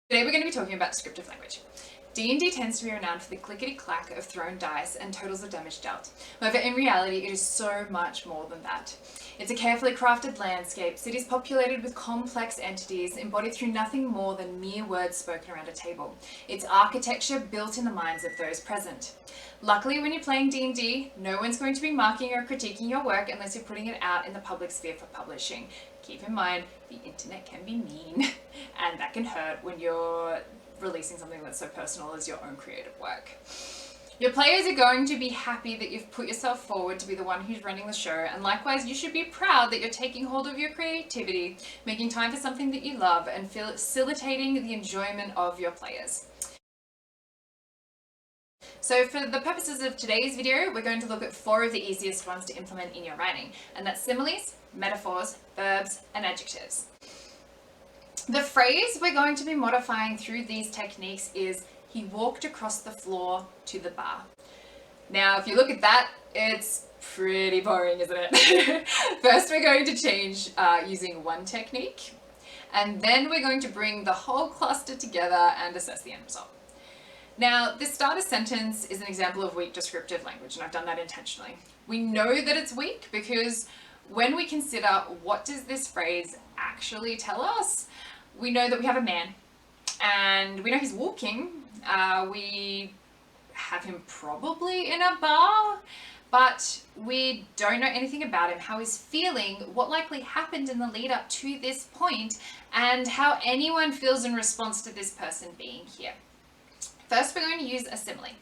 Today we're going to be talking about descriptive language. D&D tends to be renowned for the clickety-clack of thrown dice and totals of damage dealt. However, in reality, it is so much more than that. It's a carefully crafted landscape, cities populated with complex entities, embodied through nothing more than mere words spoken around a table. It's architecture built in the minds of those present. Luckily, when you're playing D&D, no one's going to be marking or critiquing your work unless you're putting it out in the public sphere for publishing. Keep in mind, the internet can be mean, and that can hurt when you're releasing something that's so personal as your own creative work. Your players are going to be happy that you've put yourself forward to be the one who's running the show, and likewise you should be proud that you're taking hold of your creativity, making time for something that you love, and facilitating the enjoyment of your players. So for the purposes of today's video, we're going to look at 4 of the easiest ones to implement in your writing, and that's similes, metaphors, verbs, and adjectives. The phrase we're going to be modifying through these techniques is, he walked across the floor to the bar. Now, if you look at that, it's pretty boring, isn't it? First, we're going to change using one technique, and then we're going to bring the whole cluster together and assess the end result. Now, this starter sentence is an example of weak descriptive language, and I've done that intentionally. We know that it's weak because when we consider what does this phrase actually tell us, we know that we have a man, and we know he's walking. We have him probably in a bar, but we don't know anything about him, how he's feeling, what likely happened in the lead up to this point, and how anyone feels in response to this person being here. First, we're going to use a simile.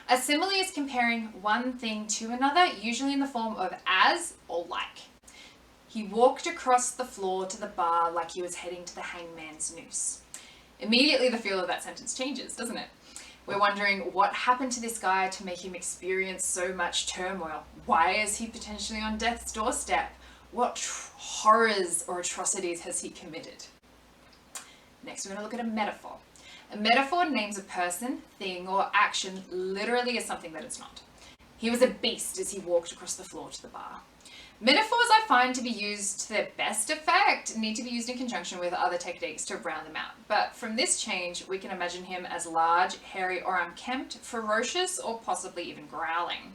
A simile is comparing one thing to another, usually in the form of as or like. He walked across the floor to the bar like he was heading to the hangman's noose. Immediately the feel of that sentence changes, doesn't it? We're wondering what happened to this guy to make him experience so much turmoil. Why is he potentially on death's doorstep? What horrors or atrocities has he committed? Next, we're going to look at a metaphor. A metaphor names a person, thing, or action literally as something that it's not. He was a beast as he walked across the floor to the bar. Metaphors I find to be used to their best effect need to be used in conjunction with other techniques to round them out. But from this change, we can imagine him as large, hairy, or unkempt, ferocious, or possibly even growling.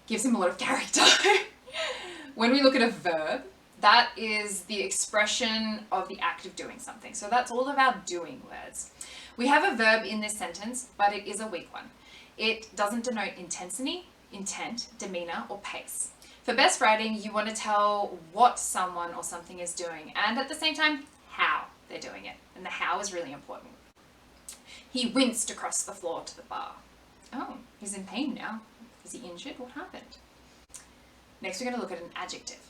Gives him a lot of character. When we look at a verb, that is the expression of the act of doing something. So that's all of our doing words. We have a verb in this sentence, but it is a weak one. It doesn't denote intensity, intent, demeanor, or pace. For best writing, you want to tell what someone or something is doing, and at the same time, how they're doing it. And the how is really important. He winced across the floor to the bar. Oh, he's in pain now. Is he injured? What happened? Next, we're going to look at an adjective.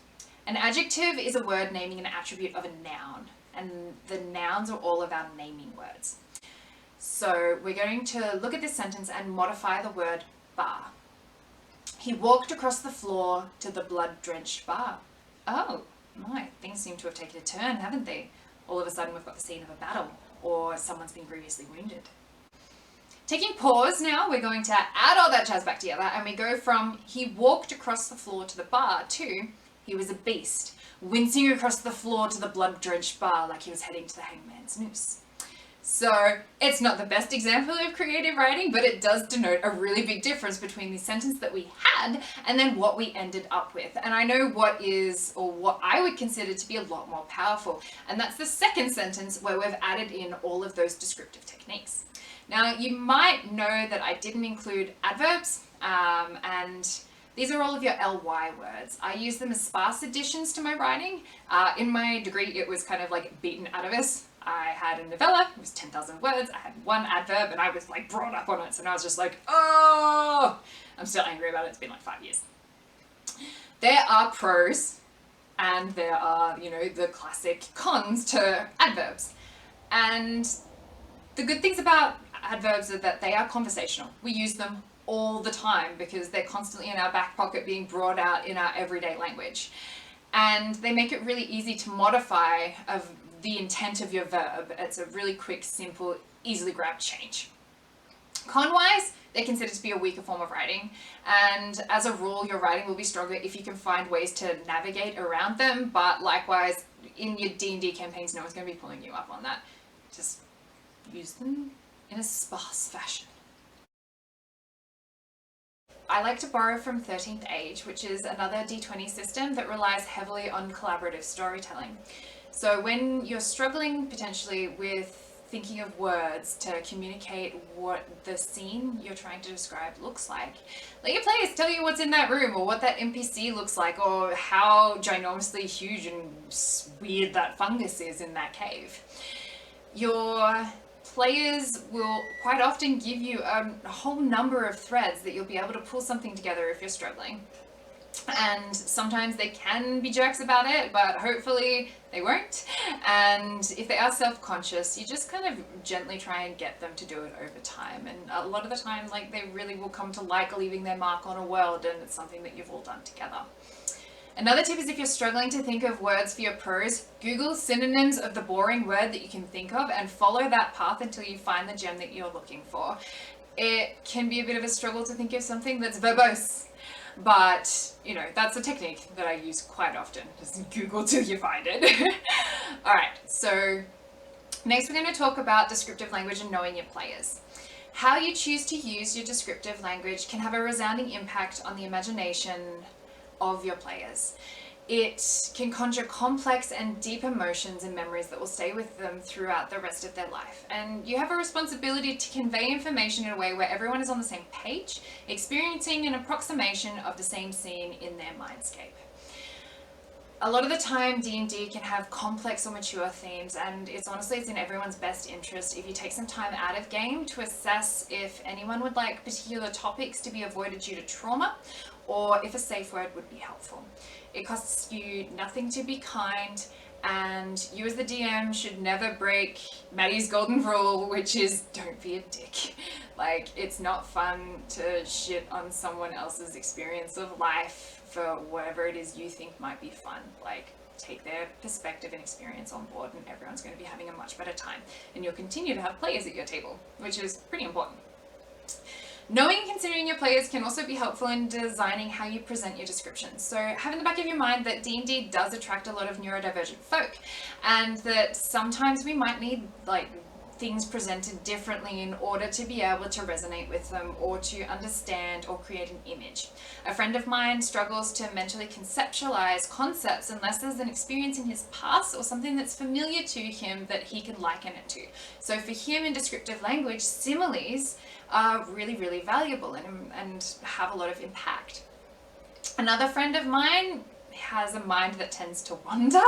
An adjective is a word naming an attribute of a noun, and the nouns are all of our naming words. So we're going to look at this sentence and modify the word bar. He walked across the floor to the blood-drenched bar. Oh my, things seem to have taken a turn, haven't they? All of a sudden we've got the scene of a battle, or someone's been grievously wounded. Taking pause now, we're going to add all that jazz back together, and we go from he walked across the floor to the bar to he was a beast, wincing across the floor to the blood-drenched bar like he was heading to the hangman's noose. So it's not the best example of creative writing, but it does denote a really big difference between the sentence that we had and then what we ended up with. And I know what is, or what I would consider to be a lot more powerful. And that's the second sentence where we've added in all of those descriptive techniques. Now, you might know that I didn't include adverbs, and these are all of your ly words. I use them as sparse additions to my writing. In my degree, it was kind of like beaten out of us. I had a novella, it was 10,000 words, I had one adverb, and I was like brought up on it, so I was just like, oh! I'm still angry about it, it's been like 5 years. There are pros, and there are, the classic cons to adverbs. And the good things about adverbs are that they are conversational. We use them all the time because they're constantly in our back pocket being brought out in our everyday language. And they make it really easy to modify of the intent of your verb. It's a really quick, simple, easily grabbed change. Con-wise, they're considered to be a weaker form of writing, and as a rule, your writing will be stronger if you can find ways to navigate around them, but likewise, in your D&D campaigns, no one's going to be pulling you up on that. just use them in a sparse fashion. I like to borrow from 13th Age, which is another D20 system that relies heavily on collaborative storytelling. So when you're struggling potentially with thinking of words to communicate what the scene you're trying to describe looks like, let your players tell you what's in that room, or what that NPC looks like, or how ginormously huge and weird that fungus is in that cave. Your players will quite often give you a whole number of threads that you'll be able to pull something together if you're struggling. And sometimes they can be jerks about it, but hopefully they won't. And if they are self-conscious, you just kind of gently try and get them to do it over time. And a lot of the time, like, they really will come to like leaving their mark on a world, and it's something that you've all done together. Another tip is, if you're struggling to think of words for your prose, Google synonyms of the boring word that you can think of and follow that path until you find the gem that you're looking for. It can be a bit of a struggle to think of something that's verbose, but you know, that's a technique that I use quite often. Just Google till you find it. All right, so next we're going to talk about descriptive language and knowing your players. How you choose to use your descriptive language can have a resounding impact on the imagination of your players. It can conjure complex and deep emotions and memories that will stay with them throughout the rest of their life. And you have a responsibility to convey information in a way where everyone is on the same page, experiencing an approximation of the same scene in their mindscape. A lot of the time, D&D can have complex or mature themes, and it's in everyone's best interest if you take some time out of game to assess if anyone would like particular topics to be avoided due to trauma, or if a safe word would be helpful. It costs you nothing to be kind, and you as the DM should never break Maddie's golden rule, which is don't be a dick. Like, it's not fun to shit on someone else's experience of life for whatever it is you think might be fun. Like, take their perspective and experience on board, and everyone's going to be having a much better time. And you'll continue to have players at your table, which is pretty important. Knowing and considering your players can also be helpful in designing how you present your descriptions. So have in the back of your mind that D&D does attract a lot of neurodivergent folk, and that sometimes we might need things presented differently in order to be able to resonate with them or to understand or create an image. A friend of mine struggles to mentally conceptualize concepts unless there's an experience in his past or something that's familiar to him that he can liken it to. So for him, in descriptive language, similes are really, really valuable and have a lot of impact. Another friend of mine has a mind that tends to wander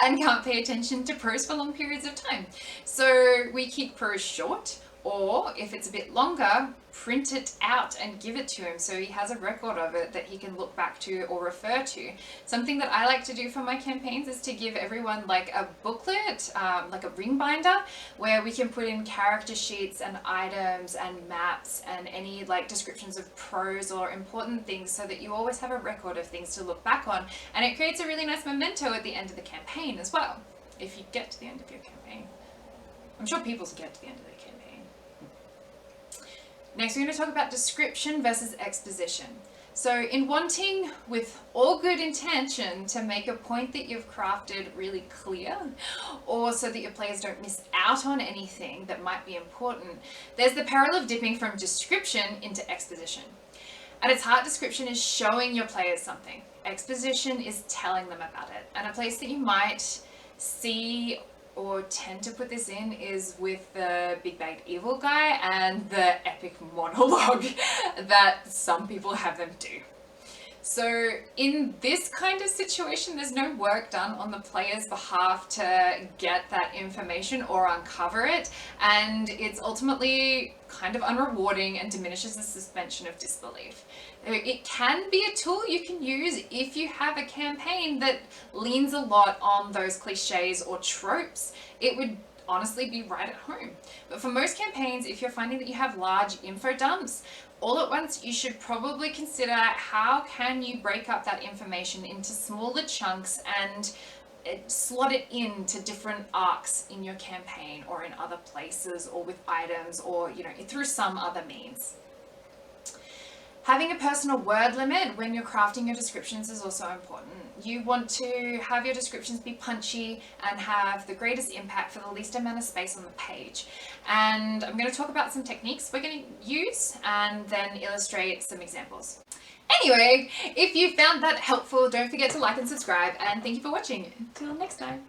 and can't pay attention to prose for long periods of time. So we keep prose short, or if it's a bit longer, print it out and give it to him so he has a record of it that he can look back to or refer to. Something that I like to do for my campaigns is to give everyone like a booklet, like a ring binder, where we can put in character sheets and items and maps and any like descriptions of prose or important things, so that you always have a record of things to look back on. And it creates a really nice memento at the end of the campaign as well, if you get to the end of your campaign. I'm sure people get to the end of their campaign. Next, we're going to talk about description versus exposition. So in wanting, with all good intention, to make a point that you've crafted really clear, or so that your players don't miss out on anything that might be important, there's the peril of dipping from description into exposition. At its heart, description is showing your players something. Exposition is telling them about it. And a place that you might see or tend to put this in is with the big bad evil guy and the epic monologue that some people have them do. So in this kind of situation, there's no work done on the player's behalf to get that information or uncover it, and it's ultimately kind of unrewarding and diminishes the suspension of disbelief. It can be a tool you can use if you have a campaign that leans a lot on those cliches or tropes. It would honestly be right at home. But for most campaigns, if you're finding that you have large info dumps all at once, you should probably consider how can you break up that information into smaller chunks and slot it into different arcs in your campaign, or in other places, or with items, or through some other means. Having a personal word limit when you're crafting your descriptions is also important. You want to have your descriptions be punchy and have the greatest impact for the least amount of space on the page. And I'm going to talk about some techniques we're going to use and then illustrate some examples. Anyway, if you found that helpful, don't forget to like and subscribe, and thank you for watching. Until next time.